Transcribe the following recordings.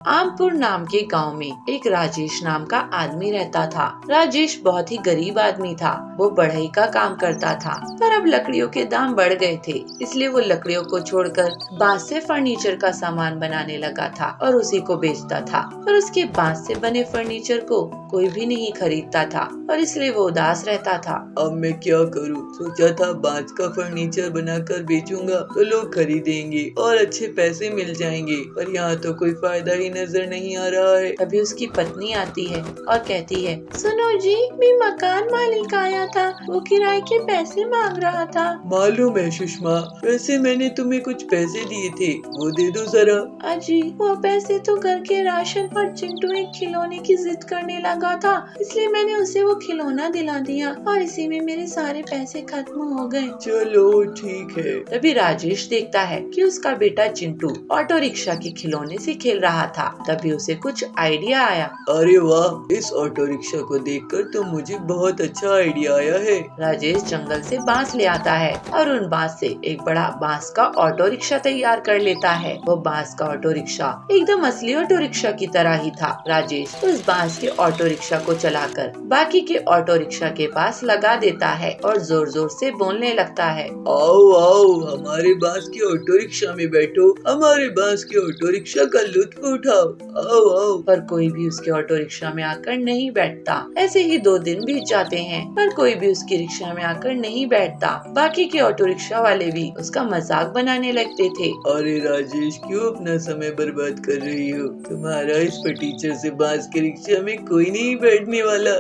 आमपुर नाम के गांव में एक राजेश नाम का आदमी रहता था। राजेश बहुत ही गरीब आदमी था। वो बढ़ई का काम करता था, पर अब लकड़ियों के दाम बढ़ गए थे, इसलिए वो लकड़ियों को छोड़कर बांस से फर्नीचर का सामान बनाने लगा था और उसी को बेचता था। पर उसके बांस से बने फर्नीचर को कोई भी नहीं खरीदता था और इसलिए वो उदास रहता था। अब मैं क्या करूं? सोचा था बांस का फर्नीचर बनाकर बेचूंगा तो लोग खरीदेंगे और अच्छे पैसे मिल जाएंगे, पर यहाँ तो कोई फायदा ही नजर नहीं आ रहा है। तभी उसकी पत्नी आती है और कहती है, सुनो जी, भी मकान मालिक आया था, वो किराए के पैसे मांग रहा था। मालूम है सुषमा, वैसे मैंने तुम्हें कुछ पैसे दिए थे, वो दे दो जरा। अजी, वो पैसे तो घर के राशन पर चिंटू एक खिलौने की जिद करने लगा था, इसलिए मैंने उसे वो खिलौना दिला दिया और इसी में मेरे सारे पैसे खत्म हो गए। चलो ठीक है। तभी राजेश देखता है कि उसका बेटा चिंटू ऑटो रिक्शा के खिलौने से खेल रहा था। तभी उसे कुछ आइडिया आया। अरे वाह, इस ऑटो रिक्शा को देखकर तो मुझे बहुत अच्छा आइडिया आया है। राजेश जंगल से बांस ले आता है और उन बांस से एक बड़ा बांस का ऑटो रिक्शा तैयार कर लेता है। वो बांस का ऑटो रिक्शा एकदम असली ऑटो रिक्शा की तरह ही था। राजेश उस बांस के ऑटो रिक्शा को चलाकर बाकी के ऑटो रिक्शा के पास लगा देता है और जोर जोर से बोलने लगता है, आओ आओ, हमारे बांस के ऑटो रिक्शा में बैठो, हमारे बांस के ऑटो रिक्शा का लुत्फ उठाओ, आओ आओ। पर कोई भी उसके ऑटो रिक्शा में आकर नहीं बैठता। ऐसे ही 2 दिन बीत जाते हैं, पर कोई भी उसकी रिक्शा में आकर नहीं बैठता। बाकी के ऑटो रिक्शा वाले भी उसका मजाक बनाने लगते थे। अरे राजेश, क्यों अपना समय बर्बाद कर रही हो? तुम्हारा इस फटीचर से बांस के रिक्शा में कोई नहीं बैठने वाला,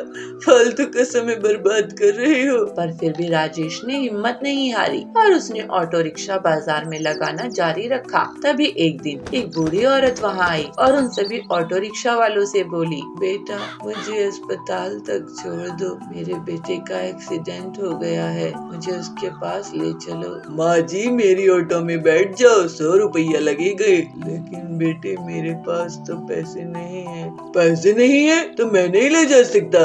फालतू का समय बर्बाद कर रहे हो। पर फिर भी राजेश ने हिम्मत नहीं हारी और उसने ऑटो रिक्शा बाजार में लगाना जारी रखा। तभी एक दिन एक बूढ़ी औरत वहाँ आई और उन सभी ऑटो रिक्शा वालों से बोली, बेटा, मुझे अस्पताल तक छोड़ दो, मेरे बेटे का एक्सीडेंट हो गया है, मुझे उसके पास ले चलो। माँ जी, मेरी ऑटो में बैठ जाओ, 100 रुपया लगेगा। लेकिन बेटे, मेरे पास तो पैसे नहीं है। पैसे नहीं है तो मैं नहीं ले जा सकता,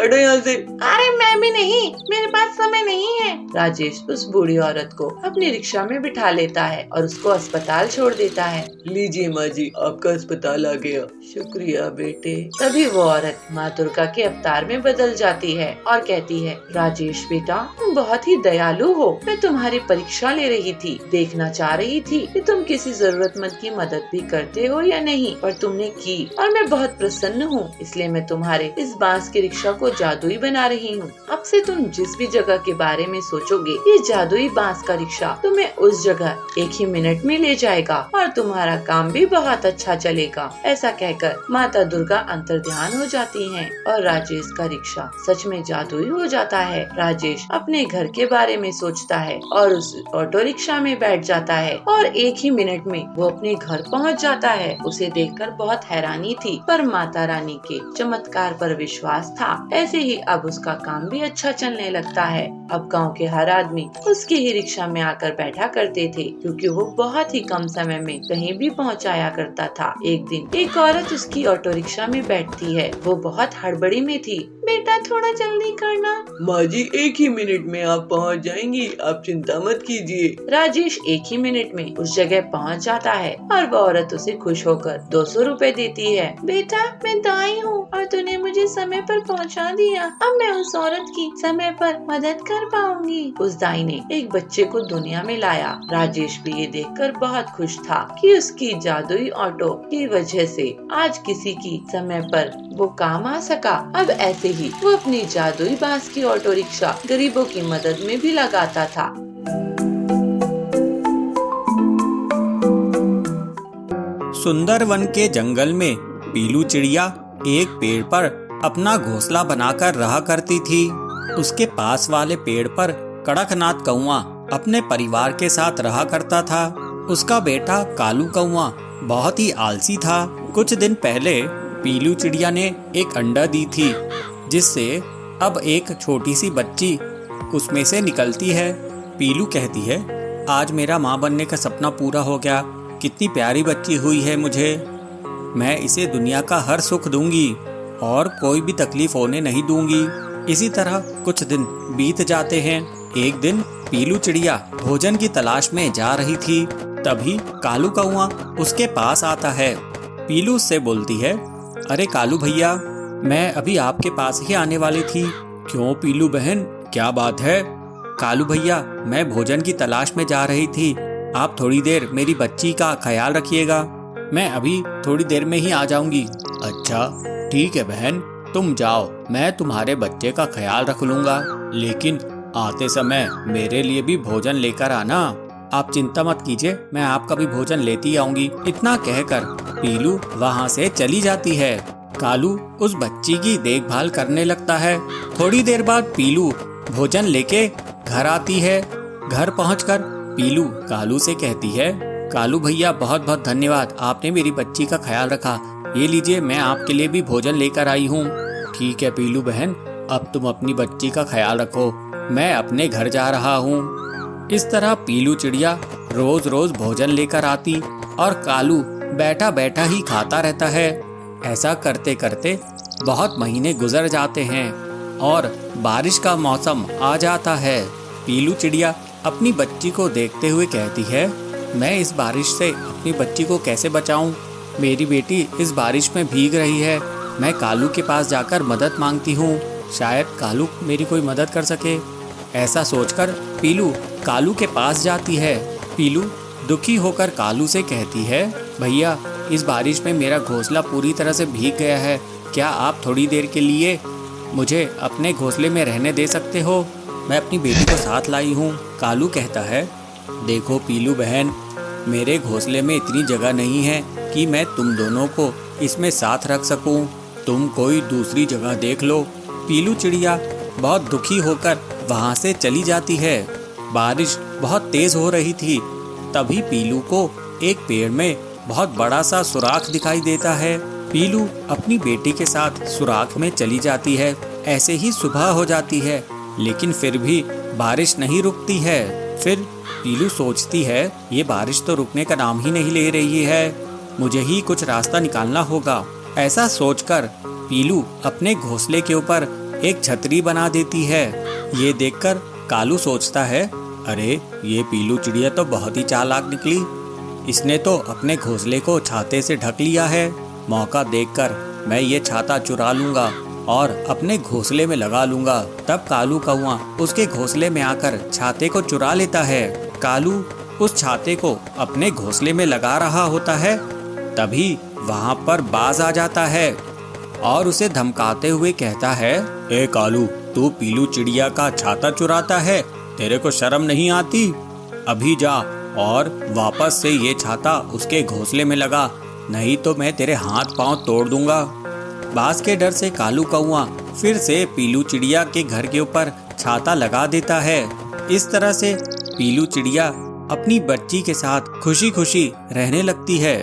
हटो यहाँ से। अरे मैं भी नहीं, मेरे पास समय नहीं है। राजेश उस बूढ़ी औरत को अपनी रिक्शा में बिठा लेता है और उसको अस्पताल छोड़ देता है। लीजिए माँ जी, आपका अस्पताल आ गया। शुक्रिया बेटे। तभी वो औरत माँ दुर्गा के अवतार में बदल जाती है और कहती है, राजेश बेटा, तुम बहुत ही दयालु हो। मैं तुम्हारी परीक्षा ले रही थी, देखना चाह रही थी कि तुम किसी जरूरतमंद की मदद भी करते हो या नहीं, पर तुमने की और मैं बहुत प्रसन्न हूँ। इसलिए मैं तुम्हारे इस बांस की रिक्शा को जादुई बना रही हूँ। अब से तुम जिस भी जगह के बारे में सोचोगे, ये जादुई बांस का रिक्शा तुम्हें उस जगह एक ही मिनट में ले जाएगा और तुम्हारा काम भी बहुत अच्छा चलेगा। ऐसा कहकर माता दुर्गा अंतर्ध्यान हो जाती हैं और राजेश का रिक्शा सच में जादुई हो जाता है। राजेश अपने घर के बारे में सोचता है और उस ऑटो रिक्शा में बैठ जाता है और एक ही मिनट में वो अपने घर पहुंच जाता है। उसे देखकर बहुत हैरानी थी, पर माता रानी के चमत्कार पर विश्वास था। ऐसे ही अब उसका काम भी अच्छा चलने लगता है। अब गांव के हर आदमी उसकी ही रिक्शा में आकर बैठा करते थे, क्योंकि वो बहुत ही कम समय में कहीं भी पहुंचाया करता था। एक दिन एक औरत उसकी ऑटो रिक्शा में बैठती है। वो बहुत हड़बड़ी में थी। बेटा, थोड़ा जल्दी करना। माँ जी, एक ही मिनट में आप पहुँच जाएंगी, आप चिंता मत कीजिए। राजेश एक ही मिनट में उस जगह पहुंच जाता है और वो औरत उसे खुश होकर 200 रुपए देती है। बेटा, मैं दाई हूँ और तूने मुझे समय पर पहुंचा दिया। अब मैं उस औरत की समय पर मदद कर पाऊंगी। उस दाई ने एक बच्चे को दुनिया में लाया। राजेश भी ये देखकर बहुत खुश था कि उसकी जादुई ऑटो की वजह से आज किसी की समय पर वो काम आ सका। अब ऐसे ही वो अपनी जादुई बांस की ऑटो रिक्शा गरीबों की मदद में भी लगाता था। सुंदरवन के जंगल में पीलू चिड़िया एक पेड़ पर अपना घोंसला बनाकर रहा करती थी। उसके पास वाले पेड़ पर कड़कनाथ कौवा अपने परिवार के साथ रहा करता था। उसका बेटा कालू कौवा बहुत ही आलसी था। कुछ दिन पहले पीलू चिड़िया ने एक अंडा दी थी, जिससे अब एक छोटी सी बच्ची उसमें से निकलती है। पीलू कहती है, आज मेरा माँ बनने का सपना पूरा हो गया। कितनी प्यारी बच्ची हुई है मुझे। मैं इसे दुनिया का हर सुख दूंगी और कोई भी तकलीफ होने नहीं दूंगी। इसी तरह कुछ दिन बीत जाते हैं। एक दिन पीलू चिड़िया भोजन की तलाश में जा रही थी। तभी कालू कौवा उसके पास आता है। पीलू उससे बोलती है, अरे कालू भैया, मैं अभी आपके पास ही आने वाली थी। क्यों पीलू बहन, क्या बात है? कालू भैया, मैं भोजन की तलाश में जा रही थी। आप थोड़ी देर मेरी बच्ची का ख्याल रखिएगा। मैं अभी थोड़ी देर में ही आ जाऊंगी। अच्छा ठीक है बहन, तुम जाओ, मैं तुम्हारे बच्चे का ख्याल रख लूंगा, लेकिन आते समय मेरे लिए भी भोजन लेकर आना। आप चिंता मत कीजिए, मैं आपका भी भोजन लेती आऊंगी। इतना कहकर पीलू वहाँ से चली जाती है। कालू उस बच्ची की देखभाल करने लगता है। थोड़ी देर बाद पीलू भोजन लेके घर आती है। घर पहुंचकर पीलू कालू से कहती है, कालू भैया बहुत बहुत धन्यवाद, आपने मेरी बच्ची का ख्याल रखा। ये लीजिए, मैं आपके लिए भी भोजन लेकर आई हूँ। ठीक है पीलू बहन, अब तुम अपनी बच्ची का ख्याल रखो, मैं अपने घर जा रहा हूँ। इस तरह पीलू चिड़िया रोज रोज भोजन लेकर आती और कालू बैठा बैठा ही खाता रहता है। ऐसा करते करते बहुत महीने गुजर जाते हैं और बारिश का मौसम आ जाता है। पीलू चिड़िया अपनी बच्ची को देखते हुए कहती है, मैं इस बारिश से अपनी बच्ची को कैसे बचाऊं? मेरी बेटी इस बारिश में भीग रही है। मैं कालू के पास जाकर मदद मांगती हूँ, शायद कालू मेरी कोई मदद कर सके। ऐसा सोचकर पीलू कालू के पास जाती है। पीलू दुखी होकर कालू से कहती है, भैया इस बारिश में मेरा घोंसला पूरी तरह से भीग गया है, क्या आप थोड़ी देर के लिए मुझे अपने घोंसले में रहने दे सकते हो? मैं अपनी बेटी को साथ लाई हूँ। कालू कहता है, देखो पीलू बहन, मेरे घोंसले में इतनी जगह नहीं है कि मैं तुम दोनों को इसमें साथ रख सकूं। तुम कोई दूसरी जगह देख लो। पीलू चिड़िया बहुत दुखी होकर वहां से चली जाती है। बारिश बहुत तेज हो रही थी। तभी पीलू को एक पेड़ में बहुत बड़ा सा सुराख दिखाई देता है। पीलू अपनी बेटी के साथ सुराख में चली जाती है। ऐसे ही सुबह हो जाती है, लेकिन फिर भी बारिश नहीं रुकती है। फिर पीलू सोचती है, ये बारिश तो रुकने का नाम ही नहीं ले रही है, मुझे ही कुछ रास्ता निकालना होगा। ऐसा सोचकर पीलू अपने घोंसले के ऊपर एक छतरी बना देती है। ये देखकर कालू सोचता है, अरे ये पीलू चिड़िया तो बहुत ही चालाक निकली, इसने तो अपने घोंसले को छाते से ढक लिया है। मौका देखकर मैं ये छाता चुरा लूंगा और अपने घोंसले में लगा लूंगा। तब कालू कौवा उसके घोंसले में आकर छाते को चुरा लेता है। कालू उस छाते को अपने घोंसले में लगा रहा होता है, तभी वहाँ पर बाज आ जाता है और उसे धमकाते हुए कहता है, ए कालू, तू पीलू चिड़िया का छाता चुराता है, तेरे को शर्म नहीं आती? अभी जा और वापस से ये छाता उसके घोंसले में लगा, नहीं तो मैं तेरे हाथ पांव तोड़ दूंगा। बाज के डर से कालू कौवा फिर से पीलू चिड़िया के घर के ऊपर छाता लगा देता है। इस तरह से पीलू चिड़िया अपनी बच्ची के साथ खुशी खुशी रहने लगती है।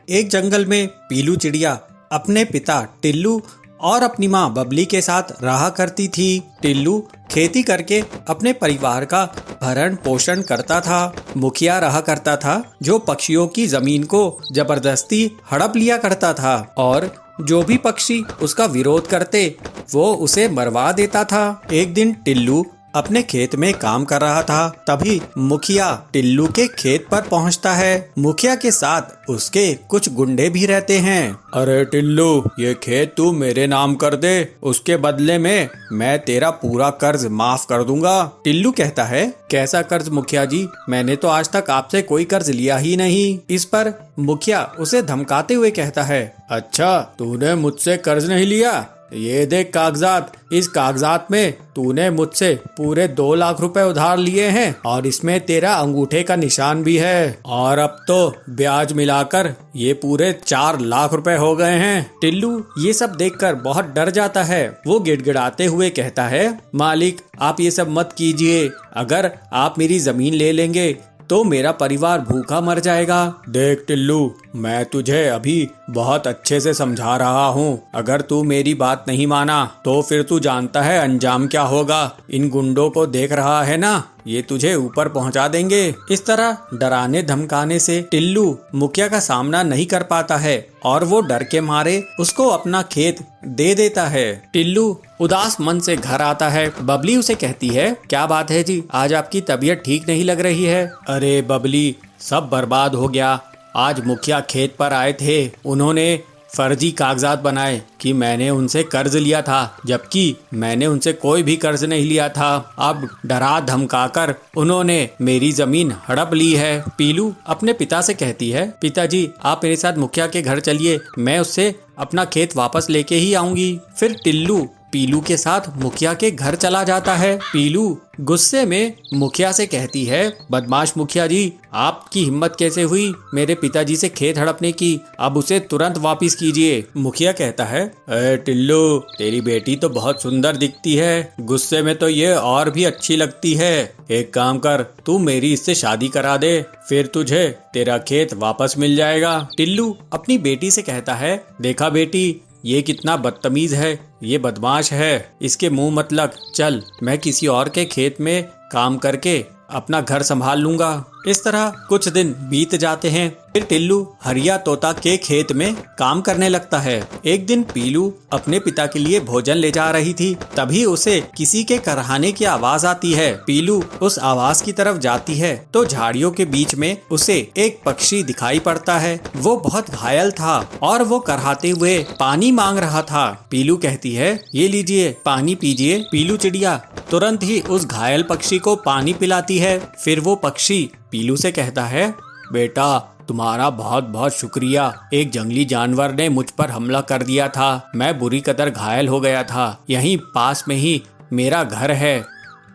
एक जंगल में पीलू चिड़िया अपने पिता टिल्लू और अपनी माँ बबली के साथ रहा करती थी। टिल्लू खेती करके अपने परिवार का भरण पोषण करता था। मुखिया रहा करता था जो पक्षियों की जमीन को जबरदस्ती हड़प लिया करता था और जो भी पक्षी उसका विरोध करते वो उसे मरवा देता था। एक दिन टिल्लू अपने खेत में काम कर रहा था, तभी मुखिया टिल्लू के खेत पर पहुंचता है। मुखिया के साथ उसके कुछ गुंडे भी रहते हैं। अरे टिल्लू, ये खेत तू मेरे नाम कर दे, उसके बदले में मैं तेरा पूरा कर्ज माफ कर दूंगा। टिल्लू कहता है, कैसा कर्ज मुखिया जी, मैंने तो आज तक आपसे कोई कर्ज लिया ही नहीं। इस पर मुखिया उसे धमकाते हुए कहता है, अच्छा तूने मुझसे कर्ज नहीं लिया, ये देख कागजात, इस कागजात में तूने मुझसे पूरे 2 लाख रुपए उधार लिए हैं और इसमें तेरा अंगूठे का निशान भी है और अब तो ब्याज मिलाकर ये पूरे 4 लाख रुपए हो गए हैं। टिल्लू ये सब देखकर बहुत डर जाता है। वो गिड़गिड़ाते हुए कहता है, मालिक आप ये सब मत कीजिए, अगर आप मेरी जमीन ले लेंगे तो मेरा परिवार भूखा मर जाएगा। देख टिल्लू, मैं तुझे अभी बहुत अच्छे से समझा रहा हूँ, अगर तू मेरी बात नहीं माना तो फिर तू जानता है अंजाम क्या होगा। इन गुंडों को देख रहा है ना, ये तुझे ऊपर पहुंचा देंगे। इस तरह डराने धमकाने से टिल्लू मुखिया का सामना नहीं कर पाता है और वो डर के मारे उसको अपना खेत दे देता है। टिल्लू उदास मन से घर आता है। बबली उसे कहती है, क्या बात है जी, आज आपकी तबीयत ठीक नहीं लग रही है। अरे बबली, सब बर्बाद हो गया। आज मुखिया खेत पर आए थे, उन्होंने फर्जी कागजात बनाए कि मैंने उनसे कर्ज लिया था, जबकि मैंने उनसे कोई भी कर्ज नहीं लिया था। अब डरा धमकाकर उन्होंने मेरी जमीन हड़प ली है। पीलू अपने पिता से कहती है, पिताजी आप मेरे साथ मुखिया के घर चलिए, मैं उससे अपना खेत वापस लेके ही आऊंगी। फिर टिल्लू पीलू के साथ मुखिया के घर चला जाता है। पीलू गुस्से में मुखिया से कहती है, बदमाश मुखिया जी, आपकी हिम्मत कैसे हुई मेरे पिताजी से खेत हड़पने की, अब उसे तुरंत वापस कीजिए। मुखिया कहता है, अरे टिल्लू, तेरी बेटी तो बहुत सुंदर दिखती है, गुस्से में तो ये और भी अच्छी लगती है। एक काम कर, तू मेरी इससे शादी करा दे, फिर तुझे तेरा खेत वापस मिल जाएगा। टिल्लू अपनी बेटी से कहता है, देखा बेटी, ये कितना बदतमीज है, ये बदमाश है, इसके मुंह मत लग, चल मैं किसी और के खेत में काम करके अपना घर संभाल लूंगा। इस तरह कुछ दिन बीत जाते हैं। फिर टिल्लू हरिया तोता के खेत में काम करने लगता है। एक दिन पीलू अपने पिता के लिए भोजन ले जा रही थी, तभी उसे किसी के करहाने की आवाज आती है। पीलू उस आवाज की तरफ जाती है तो झाड़ियों के बीच में उसे एक पक्षी दिखाई पड़ता है। वो बहुत घायल था और वो करहाते हुए पानी मांग रहा था। पीलू कहती है, ये लीजिए पानी पीजिए। पीलू चिड़िया तुरंत ही उस घायल पक्षी को पानी पिलाती है। फिर वो पक्षी पीलू से कहता है, बेटा तुम्हारा बहुत बहुत शुक्रिया, एक जंगली जानवर ने मुझ पर हमला कर दिया था, मैं बुरी कदर घायल हो गया था, यहीं पास में ही मेरा घर है,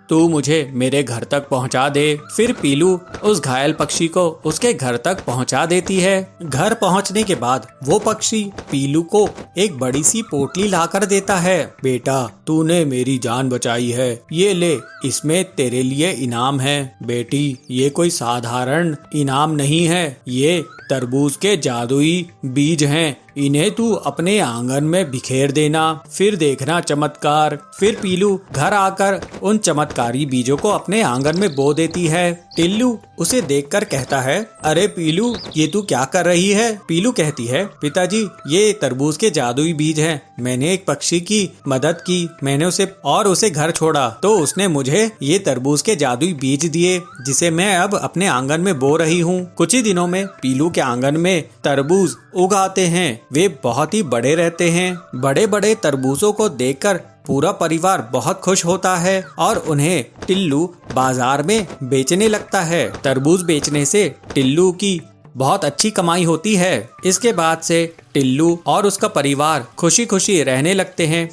तू मुझे मेरे घर तक पहुंचा दे। फिर पीलू उस घायल पक्षी को उसके घर तक पहुंचा देती है। घर पहुंचने के बाद वो पक्षी पीलू को एक बड़ी सी पोटली लाकर देता है। बेटा तूने मेरी जान बचाई है, ये ले, इसमें तेरे लिए इनाम है। बेटी ये कोई साधारण इनाम नहीं है, ये तरबूज के जादुई बीज हैं, इन्हें तू अपने आंगन में बिखेर देना, फिर देखना चमत्कार। फिर पीलू घर आकर उन चमत्कारी बीजों को अपने आंगन में बो देती है। टिल्लू उसे देखकर कहता है, अरे पीलू ये तू क्या कर रही है? पीलू कहती है, पिताजी ये तरबूज के जादुई बीज हैं, मैंने एक पक्षी की मदद की, मैंने उसे घर छोड़ा तो उसने मुझे ये तरबूज के जादुई बीज दिए, जिसे मैं अब अपने आंगन में बो रही हूँ। कुछ ही दिनों में पीलू के आंगन में तरबूज उगाते हैं, वे बहुत ही बड़े रहते हैं। बड़े बड़े तरबूजों को देखकर पूरा परिवार बहुत खुश होता है और उन्हें टिल्लू बाजार में बेचने लगता है। तरबूज बेचने से टिल्लू की बहुत अच्छी कमाई होती है। इसके बाद से टिल्लू और उसका परिवार खुशी खुशी रहने लगते हैं।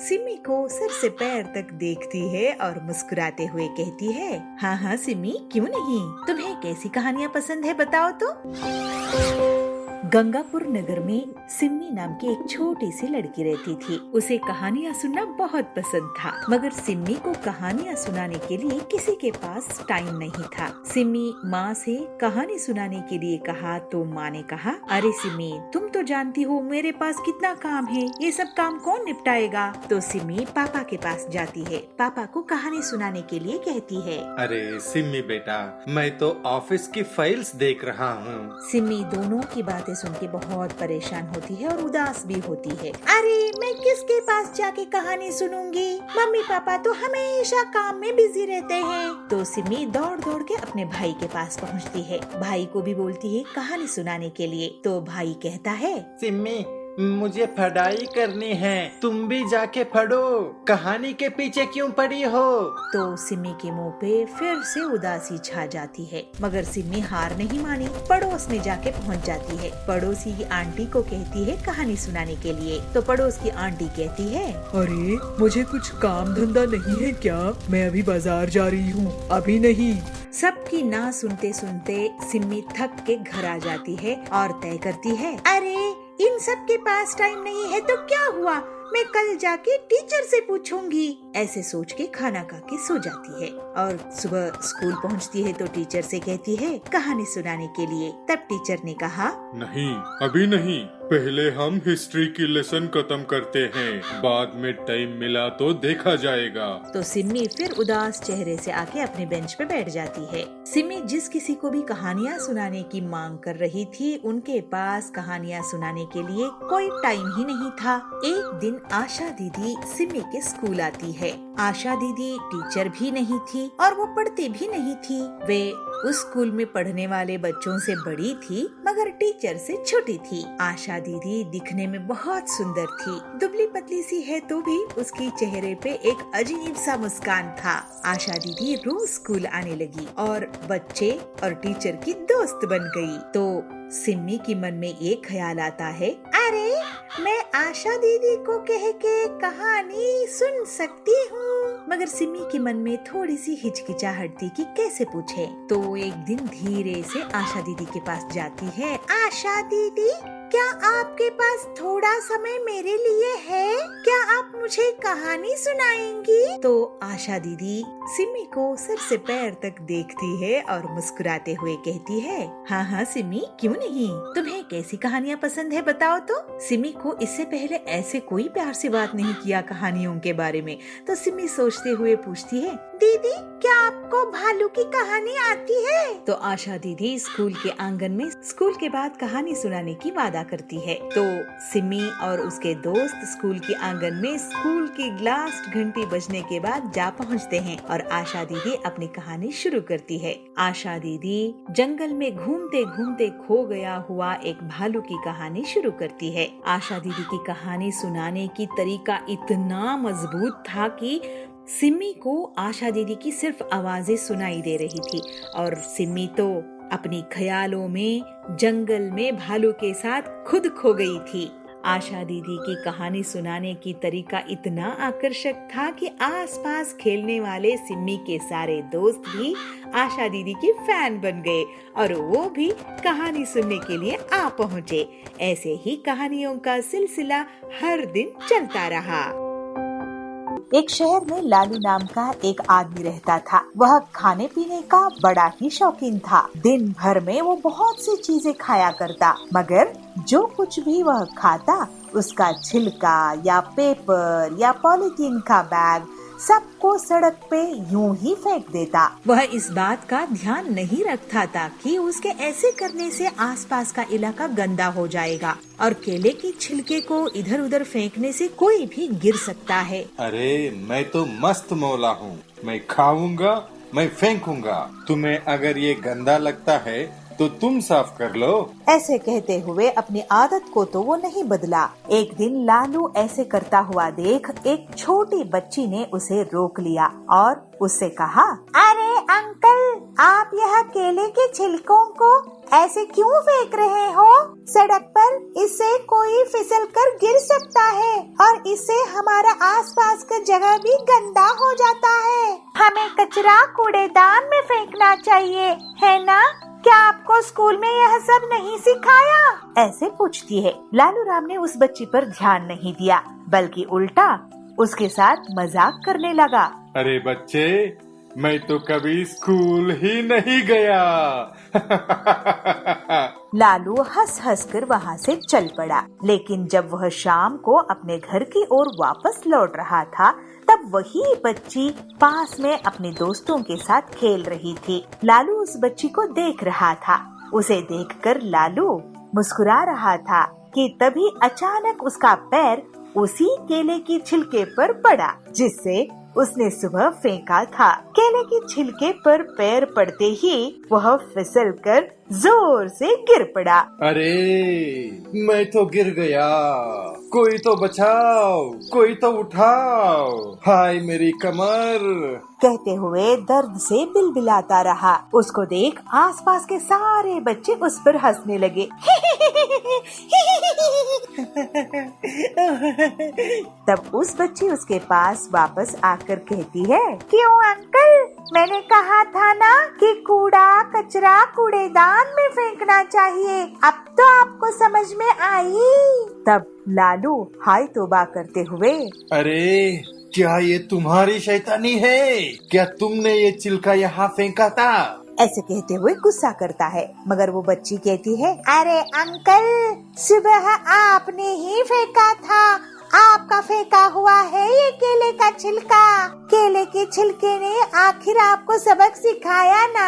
सिमी को सर से पैर तक देखती है और मुस्कुराते हुए कहती है, हाँ हाँ सिमी, क्यों नहीं, तुम्हें कैसी कहानियाँ पसंद है बताओ तो। गंगापुर नगर में सिमी नाम की एक छोटी सी लड़की रहती थी। उसे कहानियाँ सुनना बहुत पसंद था, मगर सिमी को कहानियाँ सुनाने के लिए किसी के पास टाइम नहीं था। सिमी माँ से कहानी सुनाने के लिए कहा तो माँ ने कहा, अरे सिमी तुम तो जानती हो मेरे पास कितना काम है, ये सब काम कौन निपटाएगा। तो सिमी पापा के पास जाती है, पापा को कहानी सुनाने के लिए कहती है। अरे सिमी बेटा, मैं तो ऑफिस की फाइल्स देख रहा हूँ। सिमी दोनों की बातें सुन के बहुत परेशान होती है और उदास भी होती है। अरे मैं किसके पास जाके कहानी सुनूंगी, मम्मी पापा तो हमेशा काम में बिजी रहते हैं। तो सिमी दौड़ दौड़ के अपने भाई के पास पहुंचती है, भाई को भी बोलती है कहानी सुनाने के लिए। तो भाई कहता है, सिमी मुझे पढ़ाई करनी है, तुम भी जाके पढ़ो, कहानी के पीछे क्यों पड़ी हो। तो सिमी के मुंह पे फिर से उदासी छा जाती है, मगर सिमी हार नहीं मानी, पड़ोस में जाके पहुंच जाती है। पड़ोसी की आंटी को कहती है कहानी सुनाने के लिए। तो पड़ोस की आंटी कहती है, अरे मुझे कुछ काम धंधा नहीं है क्या, मैं अभी बाजार जा रही हूँ, अभी नहीं। सबकी ना सुनते सुनते सिमी थक के घर आ जाती है और तय करती है, अरे इन सब के पास टाइम नहीं है तो क्या हुआ, मैं कल जाके टीचर से पूछूंगी। ऐसे सोच के खाना खा के सो जाती है और सुबह स्कूल पहुंचती है तो टीचर से कहती है कहानी सुनाने के लिए। तब टीचर ने कहा, नहीं, अभी नहीं, पहले हम हिस्ट्री की लेसन खत्म करते हैं, बाद में टाइम मिला तो देखा जाएगा। तो सिम्मी फिर उदास चेहरे से आके अपने बेंच पे बैठ जाती है। सिम्मी जिस किसी को भी कहानियाँ सुनाने की मांग कर रही थी, उनके पास कहानियाँ सुनाने के लिए कोई टाइम ही नहीं था। एक दिन आशा दीदी सिम्मी के स्कूल आती है। आशा दीदी टीचर भी नहीं थी और वो पढ़ती भी नहीं थी। वे उस स्कूल में पढ़ने वाले बच्चों से बड़ी थी मगर टीचर से छोटी थी। आशा दीदी दिखने में बहुत सुंदर थी, दुबली पतली सी है तो भी उसकी चेहरे पे एक अजीब सा मुस्कान था। आशा दीदी रोज स्कूल आने लगी और बच्चे और टीचर की दोस्त बन गई। तो सिम्मी के मन में ये ख्याल आता है, अरे मैं आशा दीदी को कह के कहानी सुन सकती हूँ। मगर सिम्मी के मन में थोड़ी सी हिचकिचाहट थी कि कैसे पूछे। तो वो एक दिन धीरे से आशा दीदी के पास जाती है। आशा दीदी, क्या आपके पास थोड़ा समय मेरे लिए है? क्या आप मुझे कहानी सुनाएंगी? तो आशा दीदी सिम्मी को सर से पैर तक देखती है और मुस्कुराते हुए कहती है, हाँ हाँ सिम्मी, क्यों नहीं, तुम्हें कैसी कहानियाँ पसंद है बताओ तो। सिम्मी को इससे पहले ऐसे कोई प्यार से बात नहीं किया कहानियों के बारे में। तो सिम्मी सोचते हुए पूछती है, दीदी क्या आपको भालू की कहानी आती है? तो आशा दीदी स्कूल के आंगन में स्कूल के बाद कहानी सुनाने की वादा करती है। तो सिम्मी और उसके दोस्त स्कूल के आंगन में स्कूल की लास्ट घंटी बजने के बाद जा पहुंचते हैं और आशा दीदी अपनी कहानी शुरू करती है। आशा दीदी जंगल में घूमते घूमते खो गया हुआ एक भालू की कहानी शुरू करती है। आशा दीदी की कहानी सुनाने की तरीका इतना मजबूत था कि सिम्मी को आशा दीदी की सिर्फ आवाजें सुनाई दे रही थी और सिम्मी तो अपनी ख्यालों में जंगल में भालू के साथ खुद खो गई थी। आशा दीदी की कहानी सुनाने की तरीका इतना आकर्षक था कि आसपास खेलने वाले सिम्मी के सारे दोस्त भी आशा दीदी की फैन बन गए और वो भी कहानी सुनने के लिए आ पहुँचे। ऐसे ही कहानियों का सिलसिला हर दिन चलता रहा। एक शहर में लालू नाम का एक आदमी रहता था। वह खाने पीने का बड़ा ही शौकीन था। दिन भर में वो बहुत सी चीजें खाया करता, मगर जो कुछ भी वह खाता उसका छिलका या पेपर या पॉलीथीन का बैग सबको सड़क पे यूं ही फेंक देता। वह इस बात का ध्यान नहीं रखता था कि उसके ऐसे करने से आसपास का इलाका गंदा हो जाएगा और केले की छिलके को इधर उधर फेंकने से कोई भी गिर सकता है। अरे मैं तो मस्त मौला हूँ, मैं खाऊंगा, मैं फेंकूंगा, तुम्हें अगर ये गंदा लगता है तो तुम साफ कर लो। ऐसे कहते हुए अपनी आदत को तो वो नहीं बदला। एक दिन लालू ऐसे करता हुआ देख एक छोटी बच्ची ने उसे रोक लिया और उससे कहा, अरे अंकल, आप यह केले के छिलकों को ऐसे क्यों फेंक रहे हो? सड़क पर इससे कोई फिसल कर गिर सकता है और इससे हमारा आसपास का जगह भी गंदा हो जाता है। हमें कचरा कूड़ेदान में फेंकना चाहिए, है ना? क्या आपको स्कूल में यह सब नहीं सिखाया? ऐसे पूछती है। लालू राम ने उस बच्ची पर ध्यान नहीं दिया, बल्कि उल्टा उसके साथ मजाक करने लगा। अरे बच्चे, मैं तो कभी स्कूल ही नहीं गया। लालू हंस हंस कर वहाँ से चल पड़ा। लेकिन जब वह शाम को अपने घर की ओर वापस लौट रहा था, तब वही बच्ची पास में अपने दोस्तों के साथ खेल रही थी। लालू उस बच्ची को देख रहा था। उसे देखकर लालू मुस्कुरा रहा था कि तभी अचानक उसका पैर उसी केले की छिलके पर पड़ा जिससे उसने सुबह फेंका था। केले की छिलके पर पैर पड़ते ही वह फिसलकर जोर से गिर पड़ा। अरे मैं तो गिर गया, कोई तो बचाओ, कोई तो उठाओ, हाय मेरी कमर, कहते हुए दर्द से बिलबिलाता रहा। उसको देख आसपास के सारे बच्चे उस पर हंसने लगे। तब उस बच्ची उसके पास वापस आकर कहती है, क्यों अंकल, मैंने कहा था ना कि कूड़ा कचरा कूड़ेदान में फेंकना चाहिए। अब तो आपको समझ में आई। तब लालू हाय तोबा करते हुए, अरे क्या ये तुम्हारी शैतानी है? क्या तुमने ये चिल्का यहाँ फेंका था? ऐसे कहते हुए गुस्सा करता है, मगर वो बच्ची कहती है, अरे अंकल, सुबह आपने ही फेंका था, आपका फेंका हुआ है ये केले का छिलका। केले के छिलके ने आखिर आपको सबक सिखाया ना।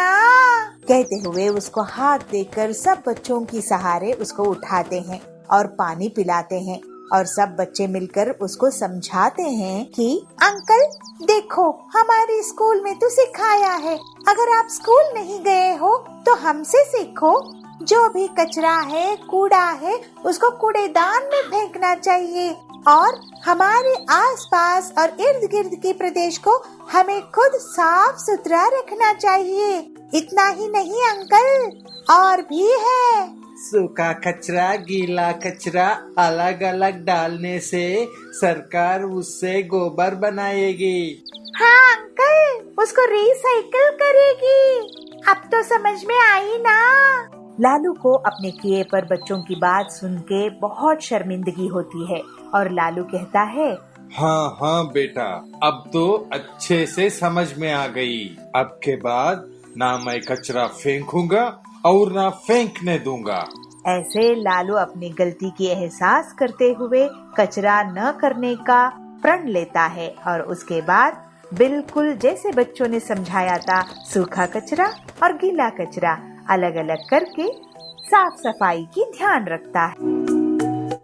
कहते हुए उसको हाथ देकर सब बच्चों की सहारे उसको उठाते हैं और पानी पिलाते हैं, और सब बच्चे मिलकर उसको समझाते हैं कि अंकल देखो, हमारे स्कूल में तो सिखाया है, अगर आप स्कूल नहीं गए हो तो हमसे सीखो। जो भी कचरा है, कूड़ा है, उसको कूड़ेदान में फेंकना चाहिए, और हमारे आसपास और इर्द गिर्द के प्रदेश को हमें खुद साफ सुथरा रखना चाहिए। इतना ही नहीं अंकल, और भी है। सूखा कचरा, गीला कचरा अलग अलग डालने से सरकार उससे गोबर बनाएगी। हाँ अंकल, उसको रिसाइकिल करेगी। अब तो समझ में आई ना। लालू को अपने किए पर बच्चों की बात सुन के बहुत शर्मिंदगी होती है, और लालू कहता है, हाँ हाँ बेटा, अब तो अच्छे से समझ में आ गई। अब के बाद ना मैं कचरा फेंकूंगा और ना फेंकने दूंगा। ऐसे लालू अपनी गलती की एहसास करते हुए कचरा न करने का प्रण लेता है, और उसके बाद बिल्कुल जैसे बच्चों ने समझाया था, सूखा कचरा और गीला कचरा अलग अलग करके साफ सफाई की ध्यान रखता है।